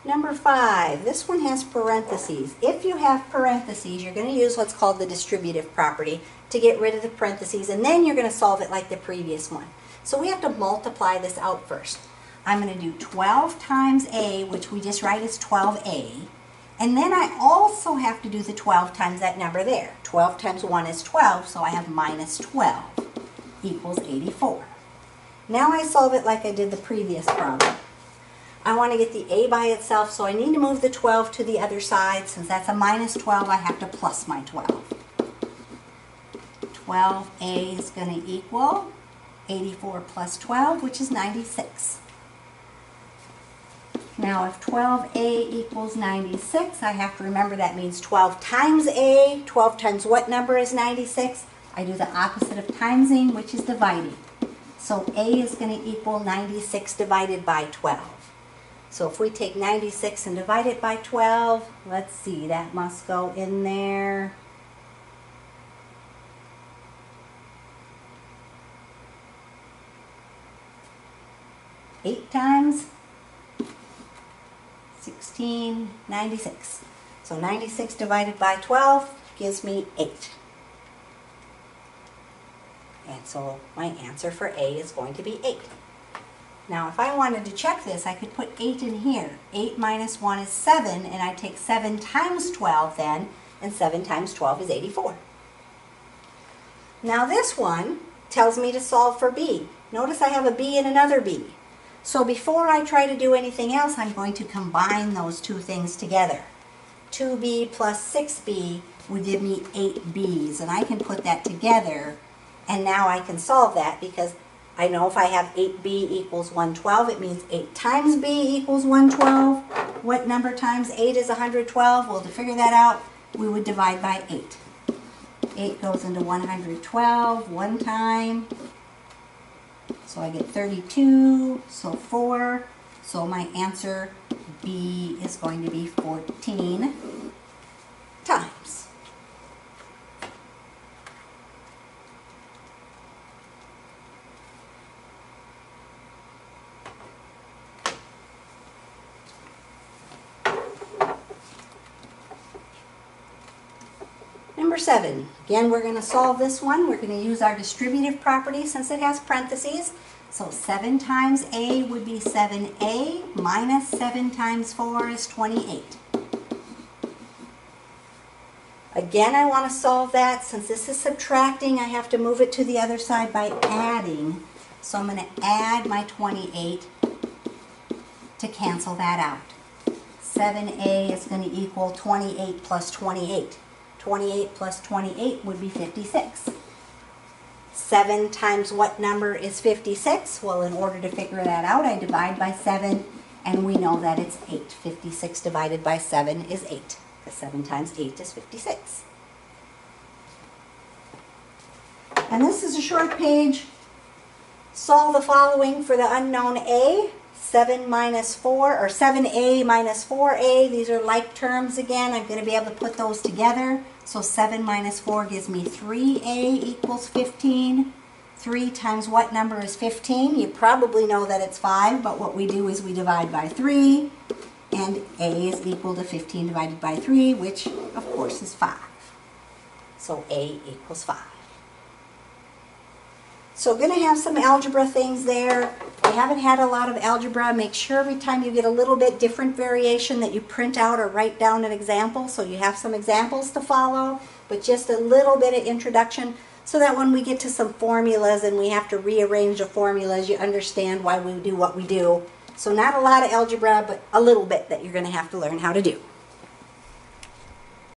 Number 5, this one has parentheses. If you have parentheses, you're going to use what's called the distributive property to get rid of the parentheses, and then you're going to solve it like the previous one. So we have to multiply this out first. I'm going to do 12 times a, which we just write as 12a, and then I also have to do the 12 times that number there. 12 times 1 is 12, so I have minus 12 equals 84. Now I solve it like I did the previous problem. I want to get the a by itself, so I need to move the 12 to the other side. Since that's a minus 12, I have to plus my 12. 12a is going to equal 84 plus 12, which is 96. Now if 12a equals 96, I have to remember that means 12 times a. 12 times what number is 96? I do the opposite of timesing, which is dividing. So a is going to equal 96 divided by 12. So if we take 96 and divide it by 12, let's see, that must go in there. Eight times 16, 96. So 96 divided by 12 gives me 8. And so my answer for A is going to be 8. Now if I wanted to check this, I could put 8 in here. 8 minus 1 is 7, and I take 7 times 12 then, and 7 times 12 is 84. Now this one tells me to solve for B. Notice I have a B and another B. So before I try to do anything else, I'm going to combine those two things together. 2B plus 6B would give me 8Bs, and I can put that together, and now I can solve that because I know if I have 8b equals 112, it means 8 times b equals 112. What number times 8 is 112? Well, to figure that out, we would divide by 8. 8 goes into 112 one time. So I get 32, so 4. So my answer, B, is going to be 14 times. Number 7, again we're going to solve this one. We're going to use our distributive property since it has parentheses. So 7 times a would be 7a minus 7 times 4 is 28. Again, I want to solve that. Since this is subtracting, I have to move it to the other side by adding. So I'm going to add my 28 to cancel that out. 7a is going to equal 28 plus 28. 28 plus 28 would be 56. 7 times what number is 56? Well, in order to figure that out, I divide by 7, and we know that it's 8. 56 divided by 7 is 8, because 7 times 8 is 56. And this is a short page. Solve the following for the unknown a. 7 minus 4, or 7a minus 4a. These are like terms again. I'm going to be able to put those together. So 7 minus 4 gives me 3a equals 15. 3 times what number is 15? You probably know that it's 5, but what we do is we divide by 3. And a is equal to 15 divided by 3, which of course is 5. So a equals 5. So we're going to have some algebra things there. If you haven't had a lot of algebra, make sure every time you get a little bit different variation that you print out or write down an example so you have some examples to follow, but just a little bit of introduction so that when we get to some formulas and we have to rearrange the formulas, you understand why we do what we do. So not a lot of algebra, but a little bit that you're going to have to learn how to do.